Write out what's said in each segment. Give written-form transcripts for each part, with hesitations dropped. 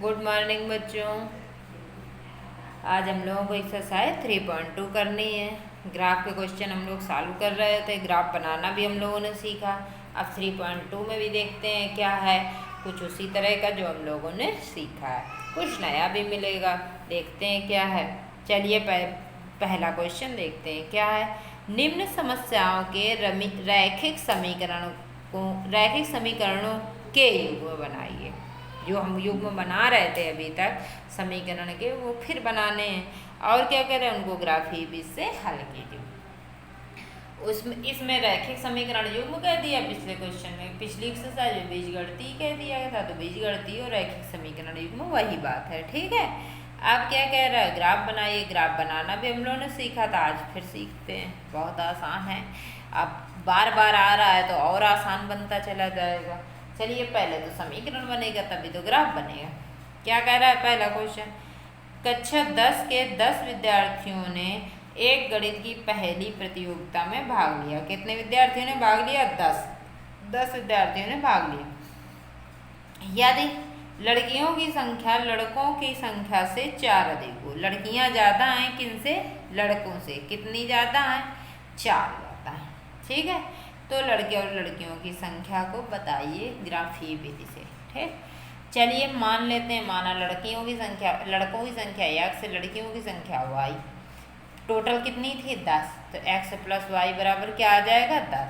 Good morning बच्चों। आज हम लोगों को एक्सरसाइज 3.2 करनी है। ग्राफ के क्वेश्चन हम लोग सॉल्व कर रहे थे, ग्राफ बनाना भी हम लोगों ने सीखा। अब 3.2 में भी देखते हैं क्या है, कुछ उसी तरह का जो हम लोगों ने सीखा है, कुछ नया भी मिलेगा। देखते हैं क्या है। चलिए पहला क्वेश्चन देखते हैं क्या है। निम्न समस्याओं के रैखिक समीकरणों के युग्म बनाइए। जो हम युग्म बना रहे थे अभी तक समीकरण के, वो फिर बनाने हैं। और क्या करें, उनको ग्राफी विधि से हल कीजिए। इसमें रैखिक समीकरण युग्म कह दिया पिछले क्वेश्चन में, पिछली एक्सरसाइज में बीजगणितीय कह दिया गया था, तो बीजगणितीय और रैखिक समीकरण युग्म वही बात है। ठीक है, आप क्या कह रहे हैं, ग्राफ बनाइए। ग्राफ बनाना भी हम लोगों ने सीखा था, आज फिर सीखते हैं। बहुत आसान है, अब बार बार आ रहा है तो और आसान बनता चला जाएगा। चलिए पहले तो समीकरण बनेगा तभी तो ग्राफ बनेगा। क्या कह रहा है पहला क्वेश्चन, कक्षा 10 के 10 विद्यार्थियों ने एक गणित की पहली प्रतियोगिता में भाग लिया। कितने विद्यार्थियों ने भाग लिया? 10 विद्यार्थियों ने भाग लिया। यदि लड़कियों की संख्या लड़कों की संख्या से 4 अधिक हो। लड़कियां ज़्यादा हैं किनसे? लड़कों से। कितनी ज़्यादा हैं? 4 ज़्यादा हैं। ठीक है, तो लड़के और लड़कियों की संख्या को बताइए ग्राफीय विधि से। ठीक, चलिए मान लेते हैं, माना लड़कियों की संख्या, लड़कों की संख्या x, लड़कियों की संख्या y। टोटल कितनी थी? 10। तो x प्लस y बराबर क्या आ जाएगा? 10।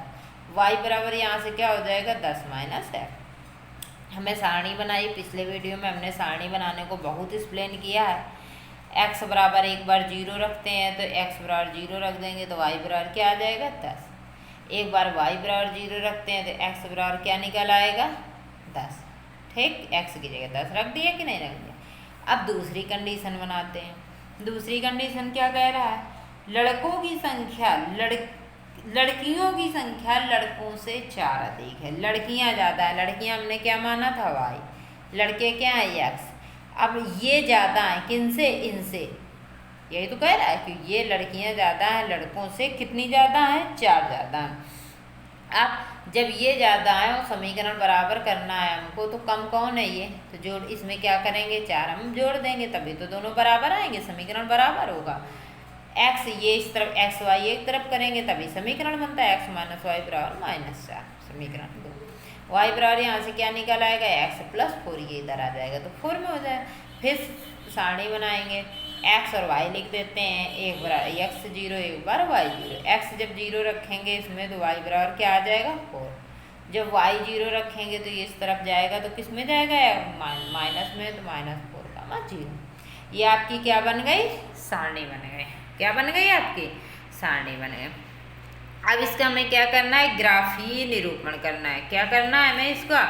y बराबर यहाँ से क्या हो जाएगा? 10 माइनस x। हमें सारणी बनाई, पिछले वीडियो में हमने सारणी बनाने को बहुत एक्सप्लेन किया है। x बराबर एक बार 0 रखते हैं, तो x बराबर 0 रख देंगे तो y बराबर क्या आ जाएगा? 10। एक बार y बराबर 0 रखते हैं तो x बराबर क्या निकल आएगा? 10। ठीक, x की जगह 10 रख दिया कि नहीं रख दिया। अब दूसरी कंडीशन बनाते हैं। दूसरी कंडीशन क्या कह रहा है, लड़कों की संख्या लड़कियों की संख्या लड़कों से 4 अधिक है। लड़कियां ज़्यादा है, लड़कियां हमने क्या माना था? y। लड़के क्या है? x। अब ये ज़्यादा है किनसे? इनसे। यही तो कह रहा है कि ये लड़कियां ज़्यादा हैं लड़कों से। कितनी ज़्यादा हैं? 4 ज़्यादा हैं। अब जब ये ज़्यादा है और समीकरण बराबर करना है हमको, तो कम कौन है? ये। तो जोड़, इसमें क्या करेंगे? 4 हम जोड़ देंगे, तभी तो दोनों बराबर आएंगे, समीकरण बराबर होगा। x ये इस तरफ, x y एक तरफ करेंगे तभी समीकरण बनता है। x माइनस वाई बराबर -4, समीकरण 2। y बराबर यहाँ से क्या निकल आएगा? x प्लस 4, ये इधर आ जाएगा तो 4 में हो जाए। फिर सारणी बनाएंगे, x और y लिख देते हैं। एक बार x 0, एक बार y 0। x जब 0 रखेंगे इसमें तो y बराबर क्या आ जाएगा? 4। जब y 0 रखेंगे तो ये इस तरफ जाएगा तो किस में जाएगा? माइनस में, तो -4, 0। ये आपकी क्या बन गई? सारणी बन गई। क्या बन गई? आपकी सारणी बन गई। अब इसका हमें क्या करना है? ग्राफीय निरूपण करना है। क्या करना है हमें? इसका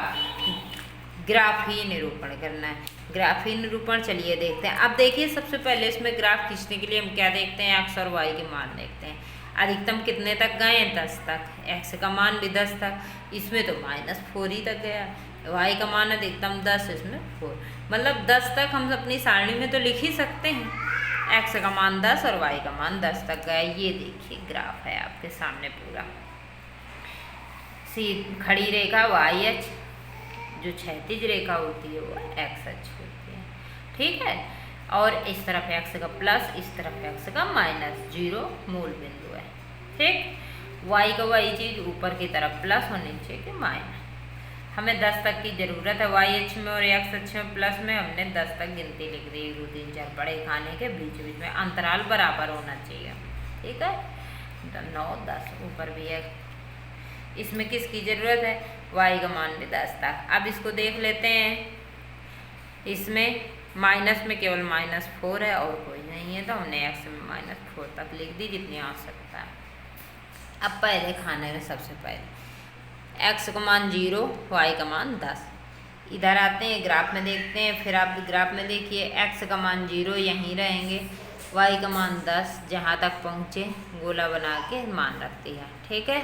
ग्राफीय निरूपण करना है। ग्राफीय निरूपण चलिए देखते हैं। अब देखिए, सबसे पहले इसमें ग्राफ खींचने के लिए हम क्या देखते हैं? x और y के मान देखते हैं। अधिकतम कितने तक गए हैं? 10 तक। x का मान भी 10 तक, इसमें तो -4 ही तक गया। y का मान अधिकतम 10, इसमें 4, मतलब 10 तक हम अपनी सारणी में तो लिख ही सकते हैं। x का मान 10 और y का मान 10 तक गया। ये देखिए ग्राफ है आपके सामने पूरा। खड़ी रेखा y अक्ष, जो क्षैतिज रेखा होती है वो x अक्ष होती है। ठीक है, और इस तरफ x का प्लस, इस तरफ x का माइनस, 0 मूल बिंदु है। ठीक, y का वही चीज़, ऊपर की तरफ प्लस और नीचे के माइनस। हमें 10 तक की ज़रूरत है। y अक्ष में और x अक्ष में प्लस में हमने 10 तक गिनती लिख दी। 1 2 3 4 बड़े खाने के बीच बीच में अंतराल बराबर होना चाहिए। ठीक है, 9 10 ऊपर भी है। इसमें किसकी ज़रूरत है? y का मान भी 10 तक। अब इसको देख लेते हैं। इसमें माइनस में केवल -4 है और कोई नहीं है, तो हमने x में -4 तक लिख दी, जितनी आवश्यकता है। अब पहले खाने में सबसे पहले x का मान 0, y का मान 10। इधर आते हैं, ग्राफ में देखते हैं। फिर आप ग्राफ में देखिए, x का मान 0 यहीं रहेंगे, y का मान 10, जहाँ तक पहुँचे गोला बना के मान रख दिया। ठीक है,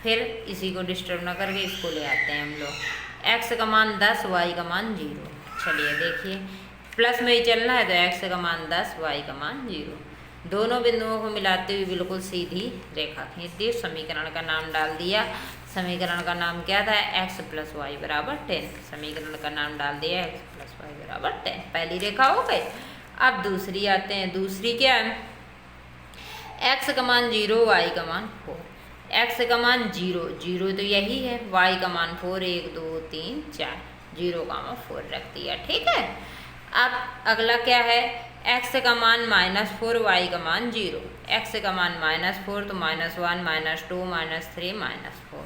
फिर इसी को डिस्टर्ब न करके इसको ले आते हैं हम लोग। x का मान 10, y का मान 0। चलिए देखिए, प्लस में ही चलना है, तो x का मान 10, y का मान 0। दोनों बिंदुओं को मिलाते हुए बिल्कुल सीधी रेखा खींच दी। समीकरण का नाम डाल दिया। समीकरण का नाम क्या था? x प्लस वाई बराबर 10। समीकरण का नाम डाल दिया x प्लस y बराबर 10। पहली रेखा हो गई। अब दूसरी आते हैं। दूसरी क्या है, x का मान 0 y का मान 4। x का मान 0 0 तो यही है, y का मान 4 1 2 3 4 0 का मान 4 रख दिया। ठीक है। अब अगला क्या है, x का मान -4 y का मान 0। x का मान -4 तो -1 -2 -3 -4।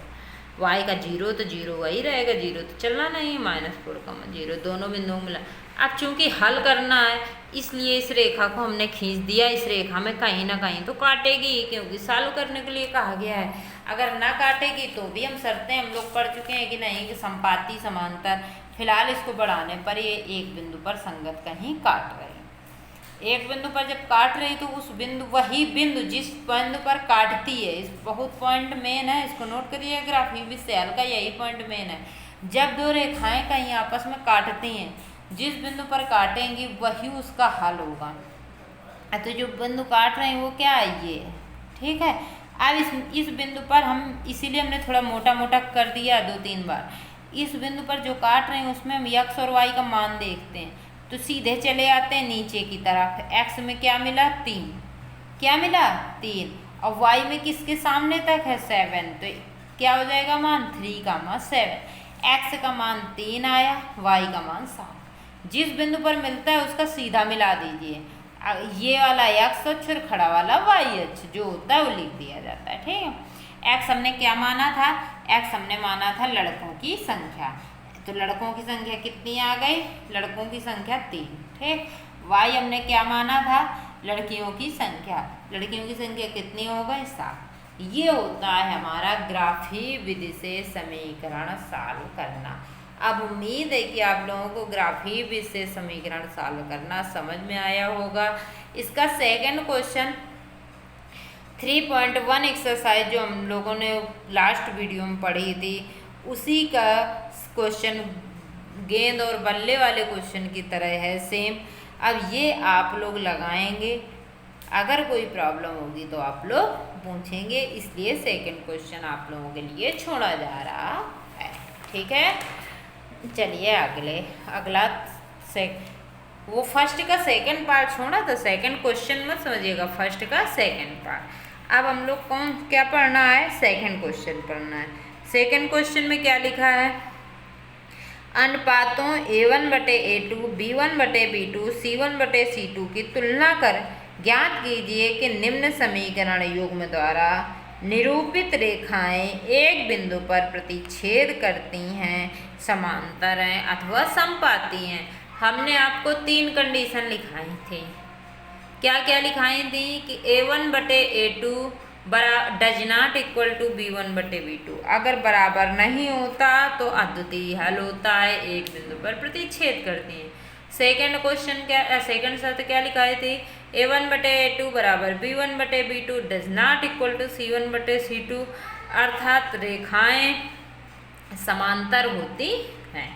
y का 0 तो 0 वही रहेगा, 0 तो चलना नहीं है, -4 का मान 0, दोनों बिंदुओं मिला। अब चूंकि हल करना है इसलिए इस रेखा को हमने खींच दिया। इस रेखा में कहीं ना कहीं तो काटेगी, क्योंकि सॉल्व करने के लिए कहा गया है। अगर ना काटेगी तो भी हम शर्तें हम लोग पढ़ चुके हैं कि नहीं, कि संपाती समांतर। फिलहाल इसको बढ़ाने पर ये एक बिंदु पर संगत कहीं काट रहे हैं। एक बिंदु पर जब काट रही तो उस बिंदु, वही बिंदु जिस बिंदु पर काटती है, इस बहुत पॉइंट मेन है, इसको नोट करिए। ग्राफी विषय का यही पॉइंट मेन है। जब दो रेखाएं कहीं आपस में काटती हैं, जिस बिंदु पर काटेंगी वही उसका हल होगा। तो जो बिंदु काट रहे हैं वो क्या है, ये है। ठीक है। अब इस बिंदु पर हम, इसीलिए हमने थोड़ा मोटा मोटा कर दिया 2-3 बार। इस बिंदु पर जो काट रहे हैं उसमें हम x और y का मान देखते हैं, तो सीधे चले आते हैं नीचे की तरफ। x में क्या मिला 3, क्या मिला 3, और y में किसके सामने तक है 7, तो क्या हो जाएगा मान 3 का मान 7। x का मान 3 आया, y का मान 7। जिस बिंदु पर मिलता है उसका सीधा मिला दीजिए। ये वाला x अक्ष और खड़ा वाला y अक्ष जो होता है वो लिख दिया जाता है। ठीक है। x हमने क्या माना था, x हमने माना था लड़कों की संख्या, तो लड़कों की संख्या कितनी आ गई, लड़कों की संख्या 3। ठीक। y हमने क्या माना था, लड़कियों की संख्या, लड़कियों की संख्या कितनी हो गई 7। ये होता है हमारा ग्राफी विधि से समीकरण सॉल्व करना। अब उम्मीद है कि आप लोगों को ग्राफी विधि से समीकरण सॉल्व करना समझ में आया होगा। इसका सेकंड क्वेश्चन 3.1 एक्सरसाइज जो हम लोगों ने लास्ट वीडियो में पढ़ी थी, उसी का क्वेश्चन गेंद और बल्ले वाले क्वेश्चन की तरह है सेम। अब ये आप लोग लगाएंगे, अगर कोई प्रॉब्लम होगी तो आप लोग पूछेंगे, इसलिए सेकंड क्वेश्चन आप लोगों के लिए छोड़ा जा रहा है। ठीक है। चलिए अगला वो फर्स्ट का सेकंड पार्ट छोड़ा, तो सेकंड क्वेश्चन मत समझिएगा, फर्स्ट का सेकंड पार्ट। अब हम लोग क्या पढ़ना है, सेकंड क्वेश्चन पढ़ना है। सेकंड क्वेश्चन में क्या लिखा है, अनुपातों A1/A2, B1/B2, C1/C2 की तुलना कर ज्ञात कीजिए कि निम्न समीकरण युग्म द्वारा निरूपित रेखाएं एक बिंदु पर प्रतिच्छेद करती हैं, समांतर हैं अथवा समपाती हैं। हमने आपको 3 कंडीशन लिखाई थी। क्या क्या लिखाई थी कि A1/A2 does not equal to B1/B2, अगर बराबर नहीं होता तो अद्वितीय हल होता है, एक बिंदु पर प्रतिच्छेद करती हैं। सेकंड क्वेश्चन क्या, सेकंड शर्त क्या लिखाई थी, A1/A2 बराबर B1/B2 does not equal to C1/C2, अर्थात रेखाएं समांतर होती हैं,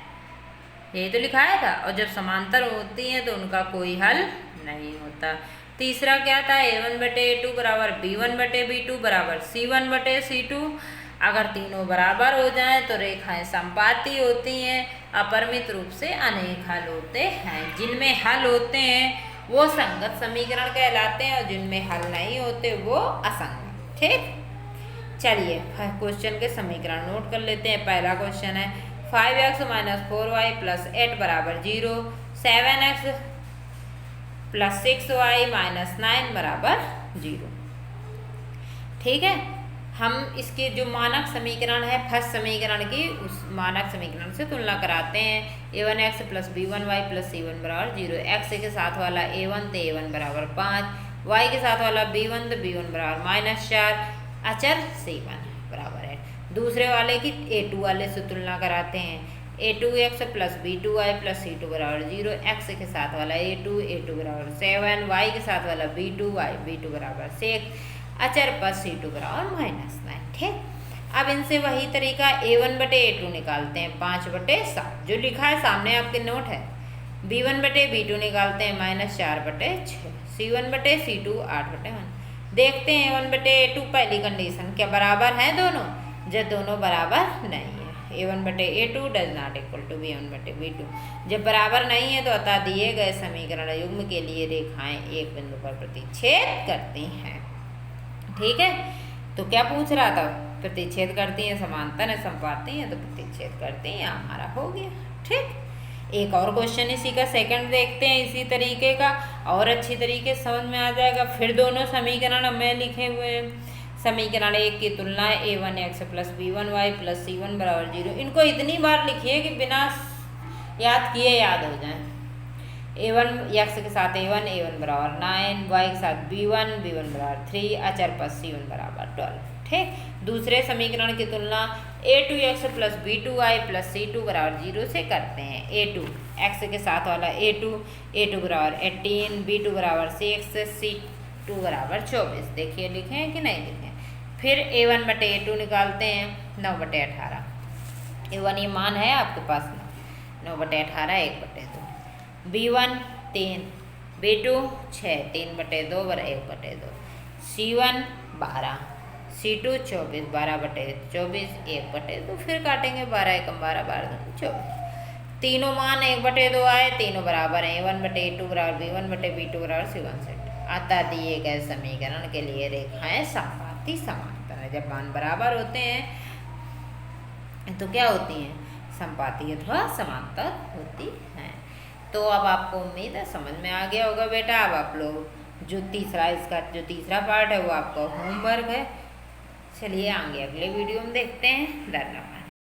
यही तो लिखाया था। और जब समांतर होती हैं तो उनका कोई हल नहीं होता। तीसरा क्या था, A1/A2 बराबर B1/B2 बराबर C1/C2, अगर तीनों बराबर हो जाएं तो रेखाएं समपाती होती हैं, अपरिमित रूप से अनेक हल होते हैं। जिनमें हल होते हैं वो संगत समीकरण कहलाते हैं और जिनमें हल नहीं होते वो असंगत। ठीक। चलिए क्वेश्चन के समीकरण नोट कर लेते हैं। पहला क्वेश्चन है 5x - 4y + 8 बराबर 0, 7x + 6y - 9 बराबर 0। ठीक है। हम इसके जो मानक समीकरण है, फर्स्ट समीकरण की, उस मानक समीकरण से तुलना कराते हैं। A1x + B1y + C1 बराबर 0, x के साथ वाला A1 तो A1 बराबर 5, y के साथ वाला B1 तो B1 बराबर -4, अचर C1 बराबर 8। दूसरे वाले की A2 वाले से तुलना कराते हैं। A2x + B2y + C2 बराबर 0, x के साथ वाला A2 बराबर 7, y के साथ वाला B2 बराबर 6, अचर पर C2 बराबर -9। ठीक। अब इनसे वही तरीका A1/A2 निकालते हैं 5/7, जो लिखा है सामने आपके नोट है। B1/B2 निकालते हैं -4/6, C1/C2 8/1। देखते हैं A1/A2 पहली कंडीशन क्या बराबर है दोनों, जब दोनों बराबर नहीं है। A1/A2 does not equal to B1/B2। जब बराबर नहीं है तो अतः दिए गए समीकरण युग्म के लिए रेखाएं एक बिंदु पर प्रतिच्छेद करती हैं। ठीक है, तो क्या पूछ रहा था, प्रतिच्छेद करती हैं, समांतर है, संपाती हैं, तो प्रतिच्छेद करती हैं, हमारा हो गया। ठीक, एक और क्वेश्चन इसी का सेकंड देखते हैं, इसी तरीके का, और अच्छी तरीके से समझ में आ जाएगा। फिर दोनों समीकरण में लिखे हुए हैं। समीकरण एक की तुलना A1x plus B1y plus C1 बराबर 0। इनको इतनी बार लिखिए कि बिना याद किए याद हो जाए। A1 के साथ A1, A1 बराबर 9, y के साथ B1, B1 बराबर 3, अचर पर C1 बराबर 12। ठीक, दूसरे समीकरण की तुलना A2x plus B2y plus C2 बराबर 0 से करते हैं। A2 x के साथ वाला A2 बराबर 18, B2 बराबर 6, C2 बराबर 24। देखिए लिखे हैं कि नहीं लिखे हैं। फिर A1/A2 निकालते हैं, 9/18। A1 ये मान है आपके पास, 9/18 1/2। B1 3, B2 6, 3/2 बराबर 1/2। C1 12, C2 24, 12/24 1/2। फिर काटेंगे, 12 एकम 12, 12 दूनी 24। तीनों मान 1/2 आए, तीनों बराबर हैं। A1/A2 बराबर B1/B2 बराबर C1 सेट। अतः दिए गए समीकरण के लिए रेखाएं संपाती समांतर है। जब मान बराबर होते हैं तो क्या होती हैं, संपाती अथवा समांतर होती हैं। तो अब आपको उम्मीद है समझ में आ गया होगा बेटा। अब आप लोग इसका जो तीसरा पार्ट है वो आपका होमवर्क है। चलिए आगे अगले वीडियो में देखते हैं। धन्यवाद।